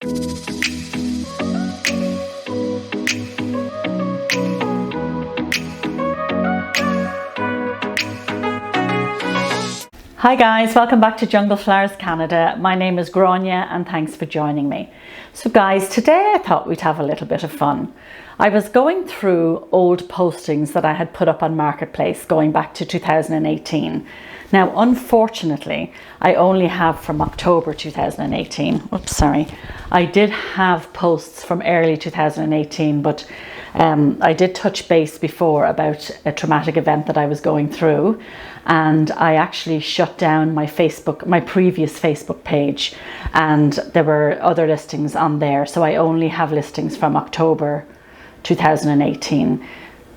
Hi guys, welcome back to Jungle Flowers Canada. My name is Grania and thanks for joining me. So guys, today I thought we'd have a little bit of fun. I was going through old postings that I had put up on Marketplace going back to 2018. Now, unfortunately, I only have from October 2018. Oops, sorry. I did have posts from early 2018, but I did touch base before about a traumatic event that I was going through, and I actually shut down my previous Facebook page, and there were other listings on there. So I only have listings from October 2018.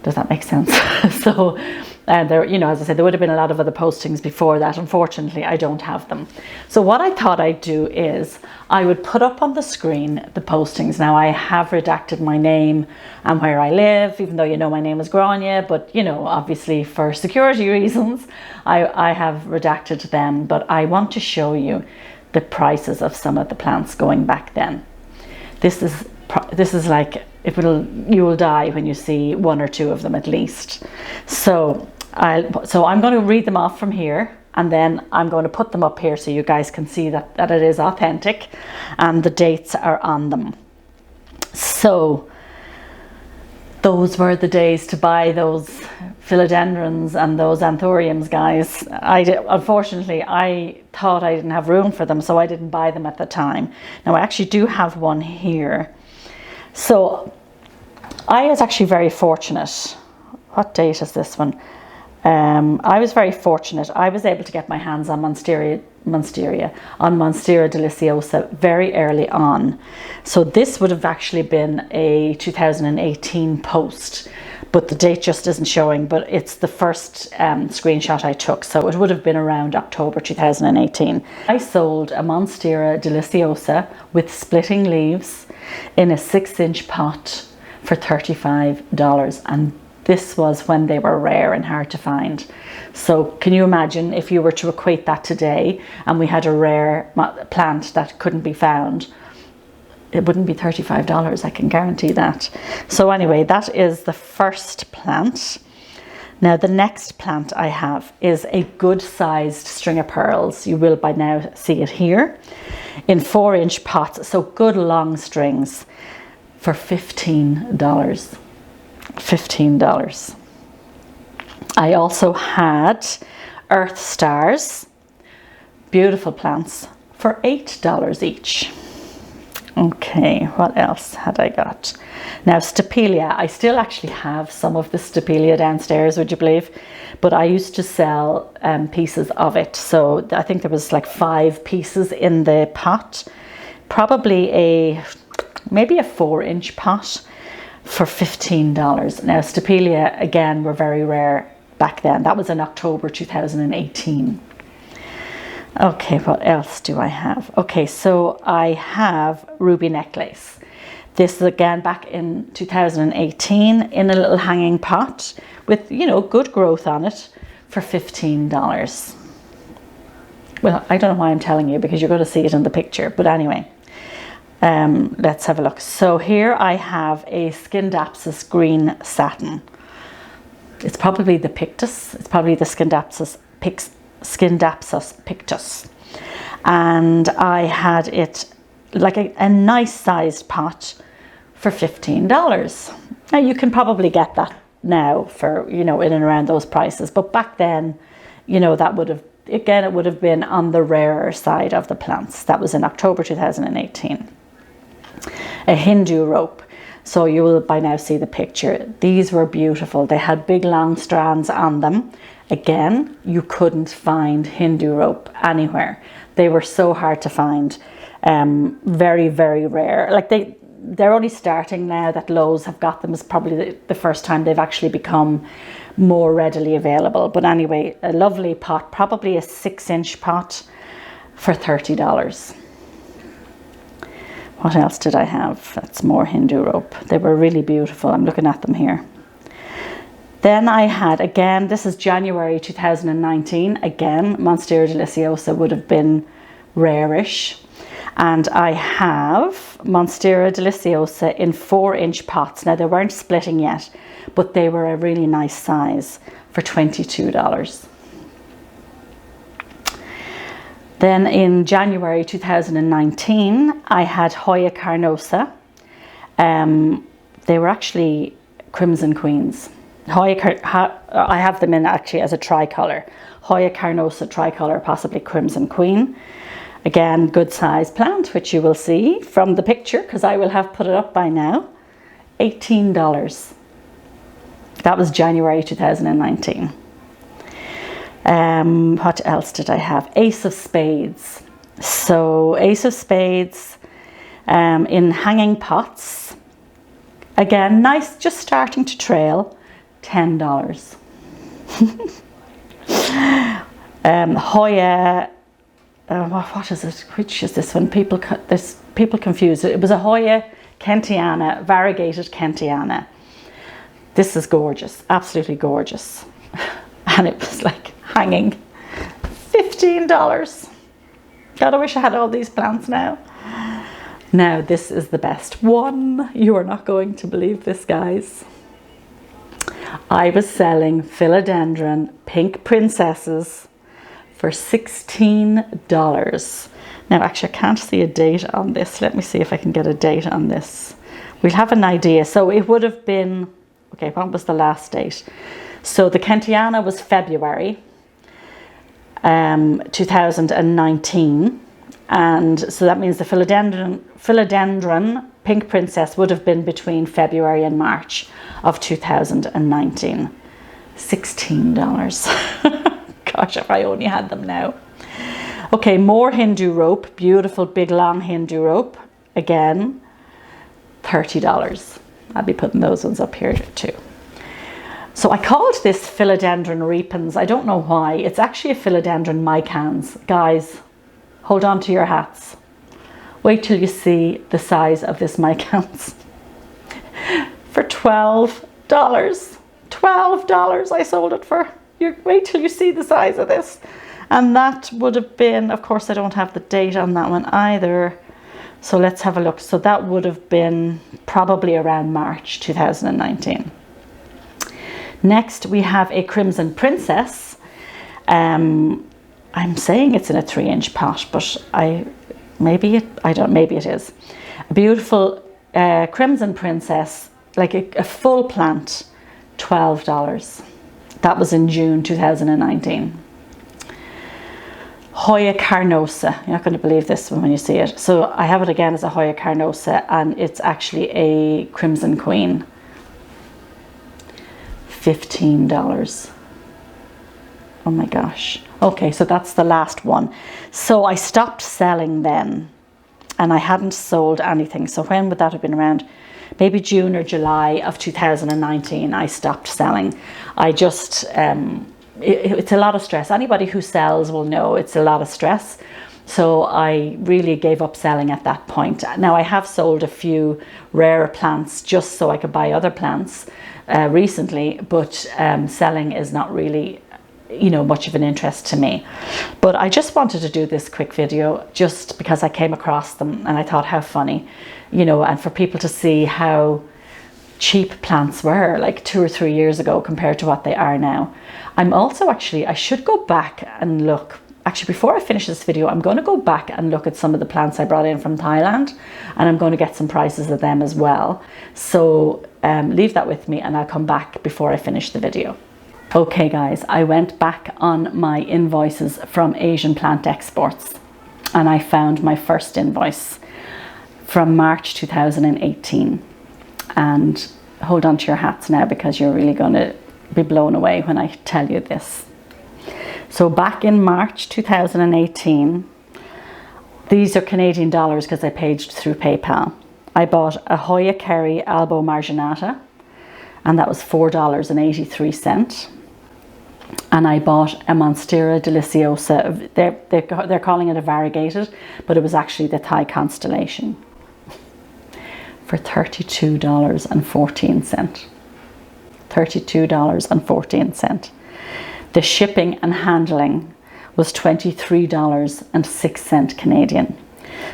Does that make sense? So there, you know, as I said, there would have been a lot of other postings before that. Unfortunately, I don't have them. So what I thought I'd do is I would put up on the screen the postings. Now I have redacted my name and where I live, even though you know my name is Grania, but you know, obviously for security reasons, I have redacted them, but I want to show you the prices of some of the plants going back then. This is like, you will die when you see one or two of them at least. So I'm going to read them off from here, and then I'm going to put them up here so you guys can see that it is authentic and the dates are on them. So those were the days to buy those philodendrons and those anthuriums, guys. Unfortunately, I thought I didn't have room for them, so I didn't buy them at the time. Now I actually do have one here. So I was actually very fortunate. What date is this one? I was very fortunate. I was able to get my hands on Monstera Deliciosa very early on. So this would have actually been a 2018 post, but the date just isn't showing, but it's the first screenshot I took. So it would have been around October 2018. I sold a Monstera Deliciosa with splitting leaves in a 6-inch pot for $35, and this was when they were rare and hard to find. So can you imagine if you were to equate that today and we had a rare plant that couldn't be found? It wouldn't be $35, I can guarantee that. So anyway, that is the first plant. Now the next plant I have is a good sized string of pearls. You will by now see it here in 4-inch pots. So good long strings for $15. $15. I also had earth stars, beautiful plants, for $8 each. Okay, what else had I got? Now Stapelia, I still actually have some of the Stapelia downstairs, would you believe? But I used to sell pieces of it. So I think there was like 5 pieces in the pot, probably maybe a 4-inch pot for $15. Now Stapelia again were very rare back then. That was in October 2018. Okay, what else do I have? Okay, so I have ruby necklace. This is again back in 2018 in a little hanging pot with, you know, good growth on it for $15. Well, I don't know why I'm telling you, because you're going to see it in the picture, but anyway. Let's have a look. So here I have a Scindapsus green satin. It's probably the pictus. It's probably the Scindapsus pictus. And I had it like a nice sized pot for $15. Now you can probably get that now for, you know, in and around those prices. But back then, you know, that would have, again, it would have been on the rarer side of the plants. That was in October 2018. A Hindu rope. So you will by now see the picture. These were beautiful. They had big long strands on them. Again, you couldn't find Hindu rope anywhere. They were so hard to find. Very, very rare. Like they're only starting now that Lowe's have got them. It's probably the first time they've actually become more readily available. But anyway, a lovely pot, probably a 6-inch pot for $30. What else did I have? That's more Hindu rope. They were really beautiful. I'm looking at them here. Then I had, again, this is January 2019. Again, Monstera Deliciosa would have been rarish. And I have Monstera Deliciosa in 4-inch pots. Now they weren't splitting yet, but they were a really nice size for $22. Then in January 2019, I had Hoya Carnosa. They were actually Crimson Queens. I have them in actually as a tricolour. Hoya Carnosa tricolour, possibly Crimson Queen. Again, good size plant, which you will see from the picture because I will have put it up by now. $18. That was January 2019. What else did I have? Ace of Spades. So Ace of Spades in hanging pots. Again, nice, just starting to trail. $10. Hoya, what is it? Which is this one? People confuse it. It was a Hoya Kentiana, variegated Kentiana. This is gorgeous, absolutely gorgeous. And it was like hanging. $15. God, I wish I had all these plants now. Now this is the best one. You are not going to believe this, guys. I was selling Philodendron pink princesses for $16. Now actually I can't see a date on this. Let me see if I can get a date on this. We'll have an idea. So it would have been, okay, what was the last date? So the Kentiana was February 2019. And so that means the Philodendron pink princess would have been between February and March of 2019. $16. Gosh, if I only had them now. Okay, more Hindu rope, beautiful big long Hindu rope. Again, $30. I'll be putting those ones up here too. So I called this Philodendron repens. I don't know why. It's actually a Philodendron micans. Guys, hold on to your hats. Wait till you see the size of this micans. For $12. $12 I sold it for. Wait till you see the size of this. And that would have been, of course I don't have the date on that one either. So let's have a look. So that would have been probably around March 2019. Next we have a Crimson Princess. I'm saying it's in a 3-inch pot, but maybe it is. A beautiful Crimson Princess, like a full plant, $12. That was in June 2019. Hoya Carnosa. You're not going to believe this when you see it. So I have it again as a Hoya Carnosa, and it's actually a Crimson Queen. $15. Oh my gosh. Okay, so that's the last one. So I stopped selling then, and I hadn't sold anything. So when would that have been? Around maybe June or July of 2019, I stopped selling. I just, it's a lot of stress. Anybody who sells will know it's a lot of stress. So I really gave up selling at that point. Now I have sold a few rarer plants just so I could buy other plants recently, but selling is not really, you know, much of an interest to me. But I just wanted to do this quick video just because I came across them and I thought how funny, you know, and for people to see how cheap plants were like 2 or 3 years ago compared to what they are now. I'm also actually, I should go back and look. Actually, before I finish this video, I'm going to go back and look at some of the plants I brought in from Thailand, and I'm going to get some prices of them as well. So leave that with me and I'll come back before I finish the video. Okay guys, I went back on my invoices from Asian plant exports and I found my first invoice from March 2018. And hold on to your hats now because you're really going to be blown away when I tell you this. So back in March 2018, these are Canadian dollars because I paid through PayPal. I bought a Hoya Kerry Albo Marginata, and that was $4.83. And I bought a Monstera Deliciosa. They're calling it a variegated, but it was actually the Thai Constellation, for $32.14. $32.14. The shipping and handling was $23.06 Canadian.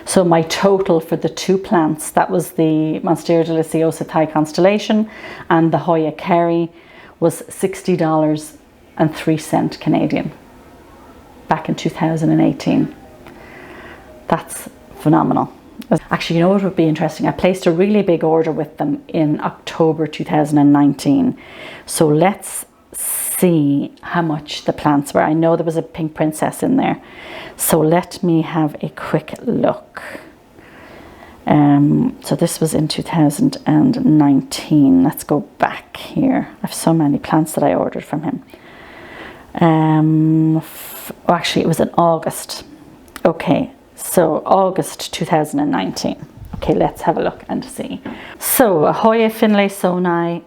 So my total for the two plants, that was the Monstera Deliciosa Thai Constellation and the Hoya Kerry, was $60.03 Canadian back in 2018. That's phenomenal. Actually, you know what would be interesting? I placed a really big order with them in October 2019. So let's see how much the plants were. I know there was a pink princess in there. So let me have a quick look. So this was in 2019. Let's go back here. I have so many plants that I ordered from him. Actually, it was in August. Okay, so August 2019. Okay, let's have a look and see. So a Hoya Finlaysoni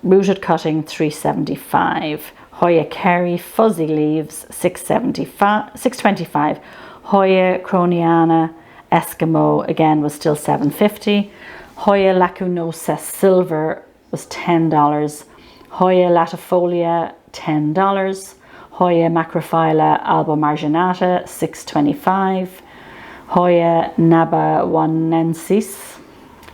rooted cutting, $375. Hoya Kerry fuzzy leaves, $625. Hoya Croniana Eskimo again was still $750. Hoya Lacunosa Silver was $10. Hoya Latifolia $10. Hoya Macrophylla albomarginata $625. Hoya nabawanensis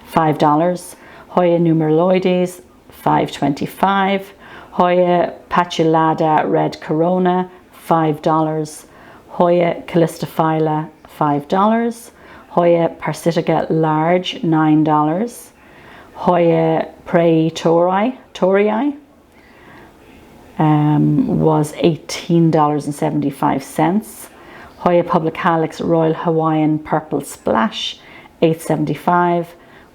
$5. Hoya numeraloides $525. Hoya patulata red corona $5. Hoya callistophylla $5. Hoya parasitica large $9. Hoya praetorii was $18.75. Hoya publicalis Royal Hawaiian Purple Splash $8.75.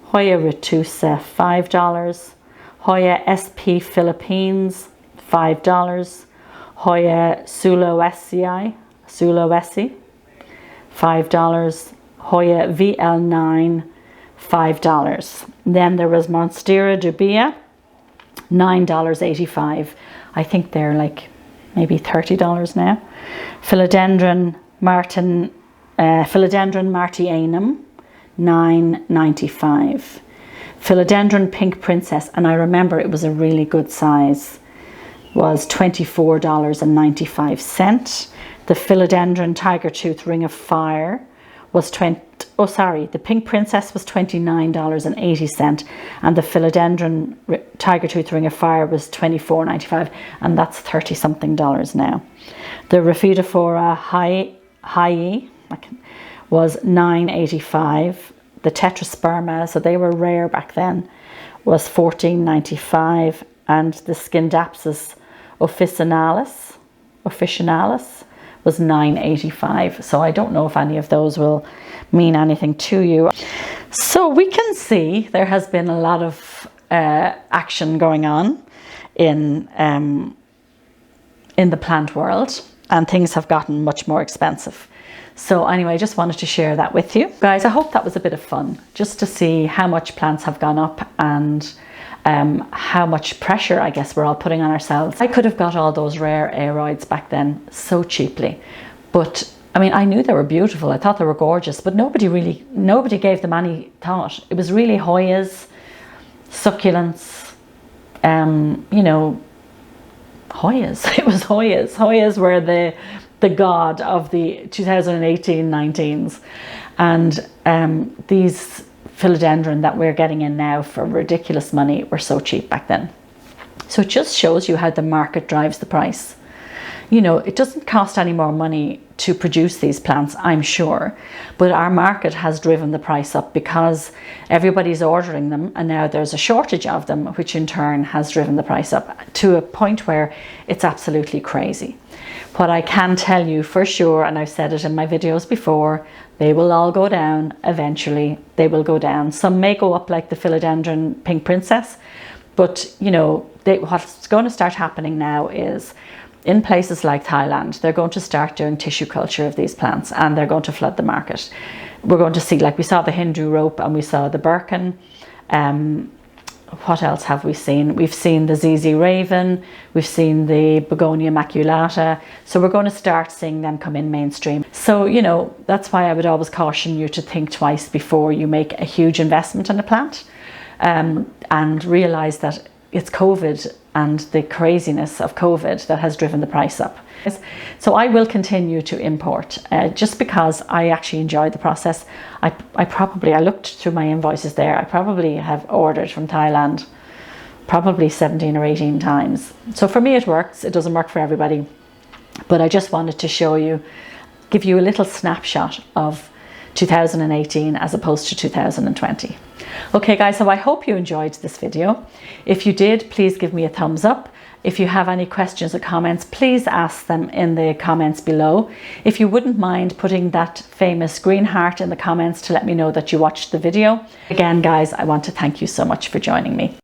Hoya retusa $5. Hoya SP Philippines $5. Hoya Sulawesi $5. Hoya VL9 $5. Then there was Monstera dubia $9.85. I think they're like maybe $30 now. Philodendron Martianum $9.95. Philodendron Pink Princess, and I remember it was a really good size, was $24.95. The Philodendron Tiger Tooth Ring of Fire was the Pink Princess was $29.80, and the Philodendron Tiger Tooth Ring of Fire was $24.95, and that's $30 something now. The Rhaphidophora Hayi was $9.85. The Tetrasperma, so they were rare back then, was $14.95, and the Scindapsus officinalis was $9.85. So I don't know if any of those will mean anything to you. So we can see there has been a lot of action going on in the plant world, and things have gotten much more expensive. So anyway, I just wanted to share that with you. Guys, I hope that was a bit of fun, just to see how much plants have gone up and how much pressure, I guess, we're all putting on ourselves. I could have got all those rare aeroids back then so cheaply. But I mean, I knew they were beautiful. I thought they were gorgeous, but nobody gave them any thought. It was really Hoyas, succulents, you know, Hoyas. It was Hoyas. Hoyas were the god of the 2018-19s, and these philodendron that we're getting in now for ridiculous money were so cheap back then. So it just shows you how the market drives the price. You know, it doesn't cost any more money to produce these plants, I'm sure, but our market has driven the price up because everybody's ordering them, and now there's a shortage of them, which in turn has driven the price up to a point where it's absolutely crazy. What I can tell you for sure, and I've said it in my videos before, they will all go down eventually. They will go down. Some may go up like the Philodendron Pink Princess, but you know, what's going to start happening now is in places like Thailand, they're going to start doing tissue culture of these plants, and they're going to flood the market. We're going to see, like we saw the Hindu rope and we saw the Birkin. What else have we seen? We've seen the ZZ Raven, we've seen the Begonia maculata. So we're going to start seeing them come in mainstream. So, you know, that's why I would always caution you to think twice before you make a huge investment in a plant, and realize that it's COVID and the craziness of COVID that has driven the price up. So I will continue to import just because I actually enjoy the process. I looked through my invoices there. I probably have ordered from Thailand probably 17 or 18 times. So for me it works. It doesn't work for everybody. But I just wanted to show you, give you a little snapshot of 2018 as opposed to 2020. Okay guys, so I hope you enjoyed this video. If you did, please give me a thumbs up. If you have any questions or comments, please ask them in the comments below. If you wouldn't mind putting that famous green heart in the comments to let me know that you watched the video. Again guys, I want to thank you so much for joining me.